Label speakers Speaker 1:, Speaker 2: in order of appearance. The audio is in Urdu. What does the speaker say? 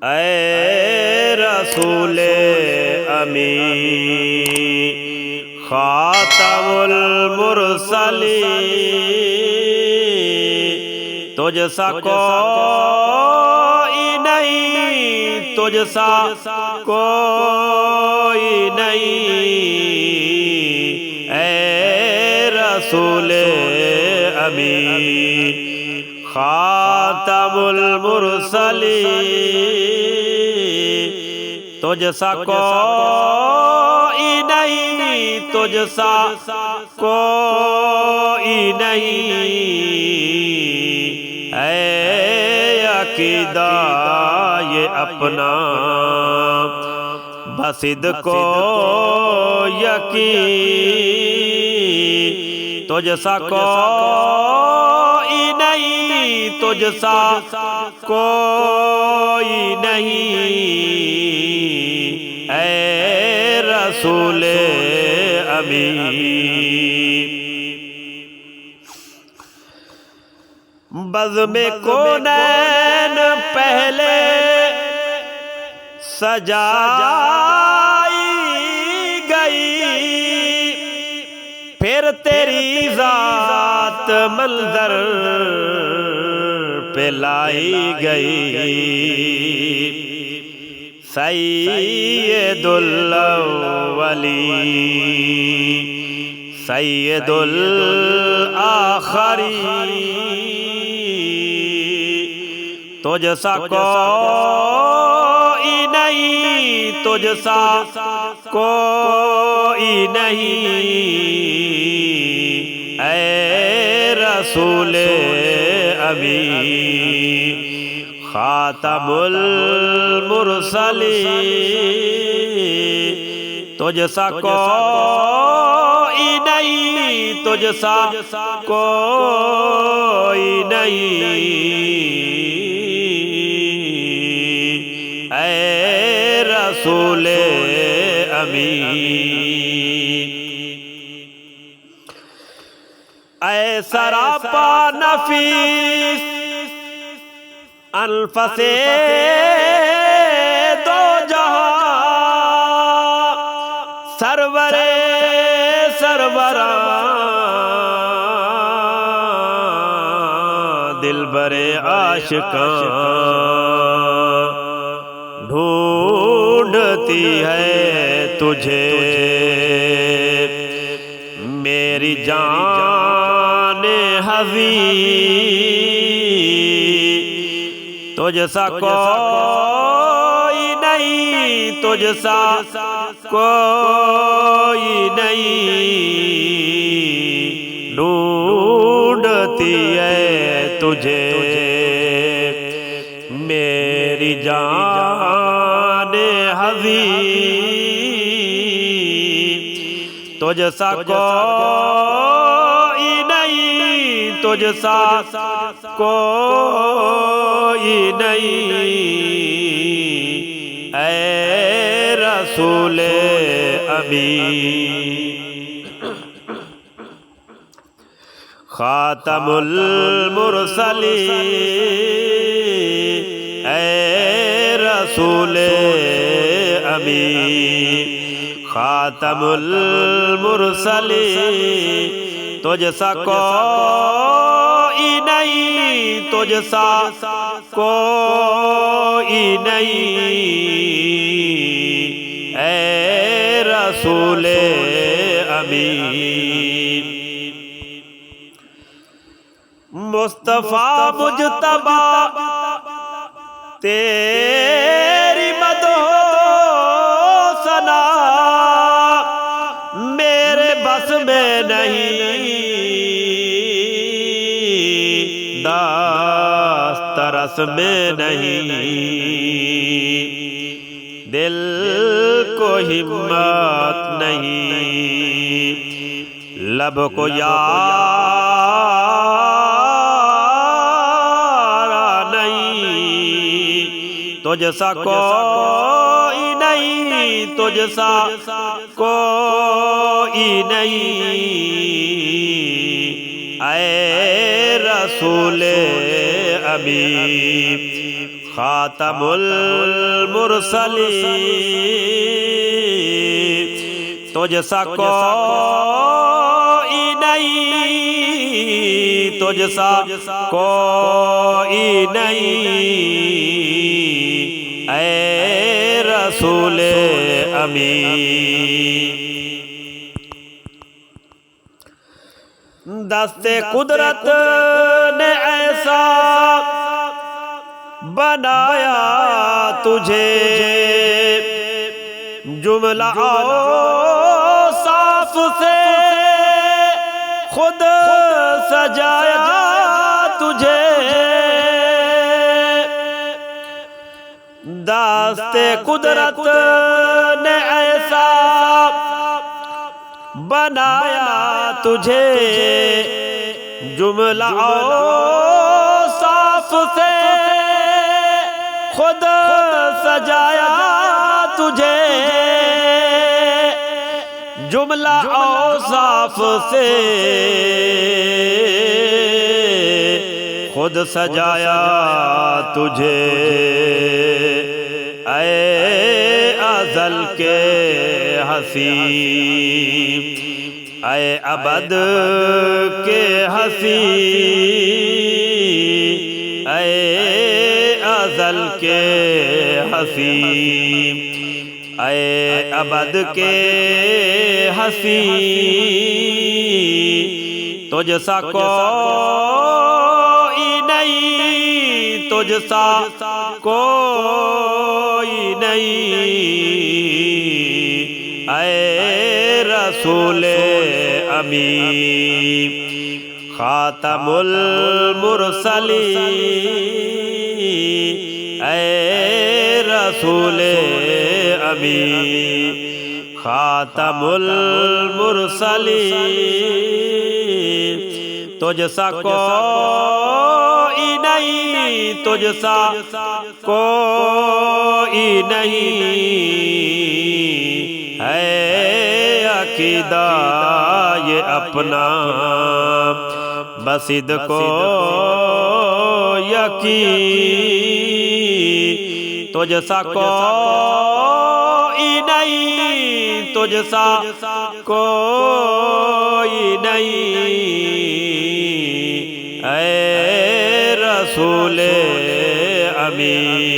Speaker 1: اے رسول امین خاتم المرسلین، تجھ سا کوئی نہیں، تجھ سا کوئی نہیں، اے رسول امین خاتم المرسلین، تجھ سا کوئی نہیں، تجھ سا کوئی نہیں، اے عقیدہ یہ اپنا بصدق و یقین، تجھ سا کوئی نہیں، تجھ سا کوئی نہیں، اے رسول امین بزم کونین پہلے سجائی گئی، پھر تیری ذات منظر پہ لائی گئی، سید الاولین سید الآخرین، تجھ سا کوئی نہیں، تجھ سا کوئی نہیں، اے رسول امین خاتم المرسلین، تجھ سا کوئی نہیں، تجھ سا کوئی نہیں، اے رسول امین اے سراپا نفیس انفس دو جہاں، سرور سروراں دلبر عاشقاں، ڈھونڈتی ہے تجھے میری جان حبیب، تجھ سا کوئی نہیں، تجھ سا کوئی نہیں، ڈھونڈتی ہے تجھے میری جان حبیب، تجھ سا کوئی نہیں، تجھ سا کوئی نہیں، اے رسول امین خاتم المرسلین، اے رسول امین خاتم المرسلین، تجھ سا کوئی نہیں، تجھ سا کوئی نہیں، اے رسول امین مصطفیٰ مجتبی تیری مدح ثنا میرے بس میں نہیں، دست رس میں نہیں، دل کو ہمت نہیں، لب کو تجھ سا کوئی نہیں، تجھ سا کوئی نہیں، اے رسول امین خاتم المرسلین تجھ سا کوئی نہیں، تجھ سا کوئی نہیں، اے رسول امین۔ دست قدرت نے ایسا بنایا تجھے، جملہ اوصاف سے خود سجایا تجھے، دست قدرت نے ایسا بنایا تجھے، جملہ اوصاف سے خود سجایا تجھے، جملہ اوصاف سے خود سجایا تجھے، اے ازل کے حسین، اے ابد کے حسین، اے ازل کے حسین، اے ابد کے حسین، تجھ سا کوئی نہیں، تجھ سا کوئی نہیں، اے رسول امین۔ خاتم المرسلین اے رسول امین، خاتم المرسلین تجھ سا کوئی نہیں، تجھ سا کوئی نہیں، ہے عقیدہ یہ اپنا بسد کو یقین، تجھ سا کوئی نہیں، تجھ سا کوئی نہیں، اے رسول امین۔